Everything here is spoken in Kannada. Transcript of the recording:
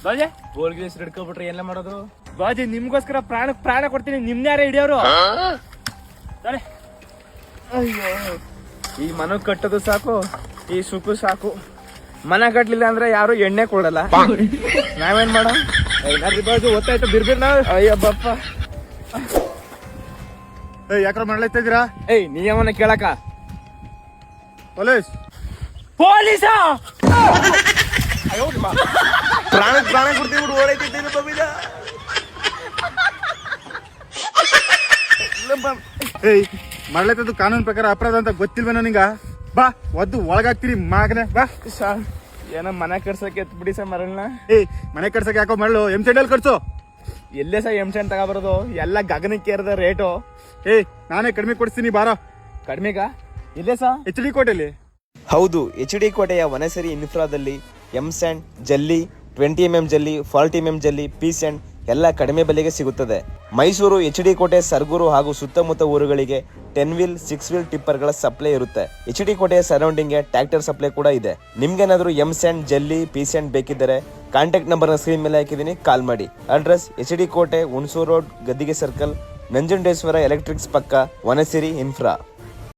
ಬಾಜಿ ಗೋಲ್ಗೆ ಹೆಸರು ಹಿಡ್ಕೊಬಿಟ್ರೆ ಎಲ್ಲ ಮಾಡೋದು? ಬಾಜಿ ನಿಮ್ಗೋಸ್ಕರ ಪ್ರಾಣ ಕೊಡ್ತೀನಿ. ನಿಮ್ನ್ಯಾರ ಹಿಡಿಯೋರು? ಅಯ್ಯೋ, ಈ ಮನ ಕಟ್ಟೋದು ಸಾಕು, ಈ ಸುಖ ಸಾಕು. ಮನ ಕಟ್ಲಿಲ್ಲ ಅಂದ್ರೆ ಯಾರು ಎಣ್ಣೆ ಕೊಡಲ್ಲ. ನಾವೇನ್ ಮಾಡೋ? ಬಾಜು ಗೊತ್ತಾಯ್ತು ಬಿರ್ಬಿರ್ ನಾವ್. ಅಯ್ಯಬ್ಬಪ್ಪ, ಯಾಕ್ರ ಮಾಡ್ಲೈತಾ ಇದೀರಾ? ಏಯ್ ನೀ ಅವನ ಕೇಳಕ? ಪೊಲೀಸ್ ಪೊಲೀಸಾ? ಪ್ರಾಣ ಕೊಡ್ತೀವಿ ಬಿಡು, ಓಡೈತಿದ್ದೇನೆ ಬಬಿದ. ಏಯ್ ಮಾಡ್ಲೈತದ್ದು ಕಾನೂನು ಪ್ರಕಾರ ಅಪರಾಧ ಅಂತ ಗೊತ್ತಿಲ್ವೇನೋ ನಿಂಗ? ಬಾ ಒದ್ದು ಒಳಗಾಗ್ತೀರಿ ಮಗನೇ ಬಾ. ಏನೋ ಮನೆ ಕಟ್ಸಕ್ಕೆ ಎತ್ ಬಿಡಿ ಸರ್ ಮರಳ್ನ. ಏಯ್ ಮನೆ ಕಟ್ಸಕ್ಕೆ ಯಾಕೋ ಮರಳು ಎಮ್ ಕಟ್ಸು. ಎಲ್ಲೇ ಸಹ ಎಮ್ಸೆಂಟ್ ತಗೊಬರೋದು? ಎಲ್ಲ ಗಗನಕ್ಕೆ ಏರದ ರೇಟು. ಏಯ್ ನಾನೇ ಕಡಿಮೆ ಕೊಡಿಸ್ತೀನಿ ಬಾರೋ. ಕಡಿಮೆಗ? ಇಲ್ಲೇ ಸಹ HD ಕೋಟೆಲಿ. ಹೌದು, HD ಕೋಟೆಯ ವನಸರಿ ಇನ್ಫ್ರಾದಲ್ಲಿ ಎಮ್ಸ್ಯಾಂಡ್ ಜಲ್ಲಿ, 20mm ಜಲ್ಲಿ, 40mm ಜಲ್ಲಿ, ಪಿ ಸ್ಯಾಂಡ್ ಎಲ್ಲ ಕಡಿಮೆ ಬೆಲೆಗೆ ಸಿಗುತ್ತದೆ. ಮೈಸೂರು HD ಕೋಟೆ, ಸರ್ಗೂರು ಹಾಗೂ ಸುತ್ತಮುತ್ತ ಊರುಗಳಿಗೆ 10 ವೀಲ್ 6 ವೀಲ್ ಟಿಪ್ಪರ್ಗಳ ಸಪ್ಲೈ ಇರುತ್ತೆ. HD ಕೋಟೆಯ ಸರೌಂಡಿಂಗ್ಗೆ ಟ್ರ್ಯಾಕ್ಟರ್ ಸಪ್ಲೈ ಕೂಡ ಇದೆ. ನಿಮ್ಗೇನಾದ್ರೂ ಎಮ್ಸ್ಯಾಂಡ್ ಜಲ್ಲಿ, ಪಿ ಸ್ಯಾಂಡ್ ಬೇಕಿದ್ದರೆ ಕಾಂಟ್ಯಾಕ್ಟ್ ನಂಬರ್ನ ಸ್ಕ್ರೀನ್ ಮೇಲೆ ಹಾಕಿದ್ದೀನಿ, ಕಾಲ್ ಮಾಡಿ. ಅಡ್ರೆಸ್ HD ಕೋಟೆ, ಹುಣಸೂರು ರೋಡ್, ಗದ್ದಿಗೆ ಸರ್ಕಲ್, ನಂಜುಂಡೇಶ್ವರ ಎಲೆಕ್ಟ್ರಿಕ್ಸ್ ಪಕ್ಕ, ವನಸಿರಿ ಇನ್ಫ್ರಾ.